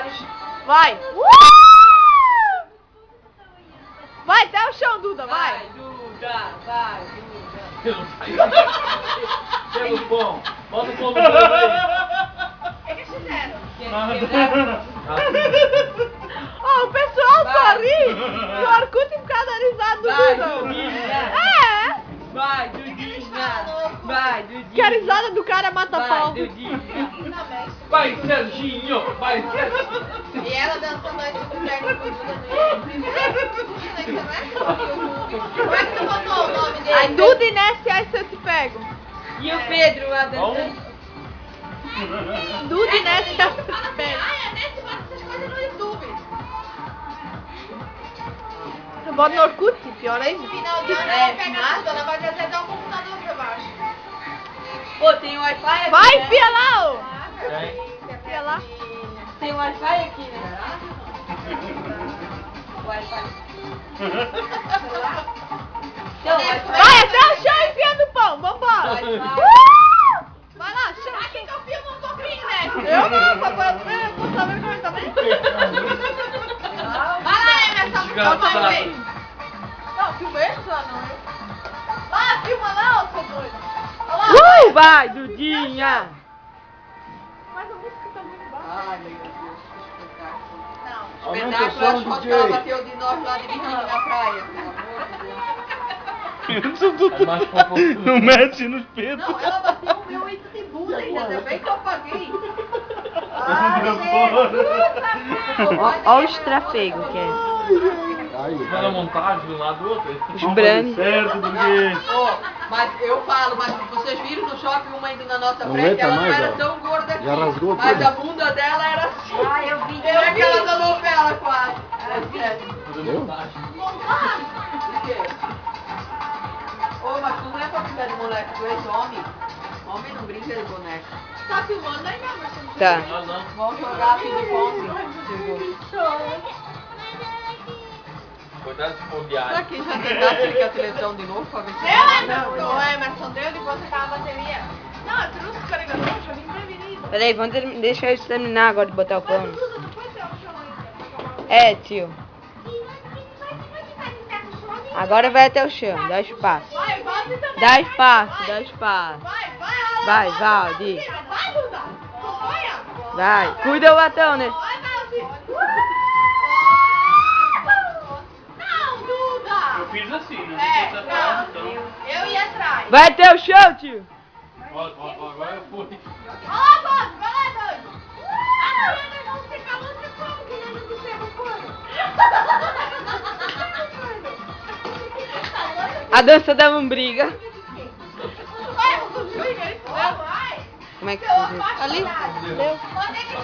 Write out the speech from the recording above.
melhores. Vai! Vai até o chão, Duda, vai! Vai, Duda, vai, Duda. Pelo pão. Bota o pão no pão aí. O que fizeram? Ó, o pessoal Vai. só ri e o Orkut fica dando risada do Vai, Duda. Dudinha. É! Vai, Dudinha. Vai, Dudinha. Que a risada do cara mata pau. Vai, Dudinha. Vai, Serginho. Vai, Serginho. E ela dançando aí tudo perto do Duda no YouTube. Como é que tu botou o nome dele? Aí Duda e Ness, aí se eu te pego. E o Pedro lá dançando. Duda e Ness, aí se eu te pego. Ai, a Nete bota essas coisas no YouTube. Eu boto no Orkut, pior ainda. No final de ano ela pega tudo, ela vai trazer até o computador pra baixo. Pô, tem Wi-Fi aqui, Vai, né? enfia lá, ô! Tem. Enfia lá. Tem Wi-Fi aqui, né? Wi-Fi. Então, Wi-Fi. Vai até o chão enfiando o pão, vambora! Vai. Vai lá, chama. Aqui que eu filmo um pouquinho, né? Eu não, papai, eu vou saber como é também. Vai lá, Emerson, Desgraçado. vai ver. Não, filma eles lá, não eu. Lá, filma lá, ô seu doido. Olha lá. Vai, Dudinha! Mas a música tá muito baixa. Ai, meu Deus, que espetáculo. Não. Aumenta o Espetáculo é som, as fotos que DJ. ela bateu de nós lá de biquíni na praia. Pelo amor de Deus. É mais pouco. Não mexe nos peitos. Não, ela bateu o meu ito de bunda ainda, ainda bem que eu apaguei. Olha o estrafego que é. Vai na montagem de um lado do outro. Os branes. Certo, porque... Ó, mas eu falo, mas vocês viram no shopping uma indo na nossa Não frente, aguenta ela não mais, era ó. tão gorda aqui, Já rasgou mas tudo. a bunda dela era assim. Ah, eu vi. Era aquela da novela quase. Fazer montagem. O quê? Ô, mas tu não é pra brincar de moleque, tu és homem. Homem não brinca de boneca. Tá filmando aí, Emerson? Tá. Ah, não. Vamos jogar ping-pong. Cuidado de Será foguear. que já tentasse ligar a televisão de novo pra ver se... Ô, Emerson, deu de você acabar a bateria. Não, eu trouxe carregador, já vim prevenido. Peraí, deixa eu terminar agora de botar o pano. Duda, tu foi até o chão aí. É, tio. Agora vai até o chão, dá espaço. Vai, Valdi também. Dá espaço, dá espaço. Vai, Vai, Valdi. Vai, Duda. Acompanha. Vai, cuida o latão, né? Vai, Valdi. Não, Duda. Eu fiz assim, né? É, Não sei se é não. então. Eu ia atrás. Vai até o chão, tio. Ó, agora eu fui. Vai lá, Valdi. Vai lá, Valdi. Ah, não, eles vão ficar longe como que eles não se recuperam. A dança da lombriga. Vai, Duda, liga isso. Vai. Como é que se diz? Ali? Pode deixar.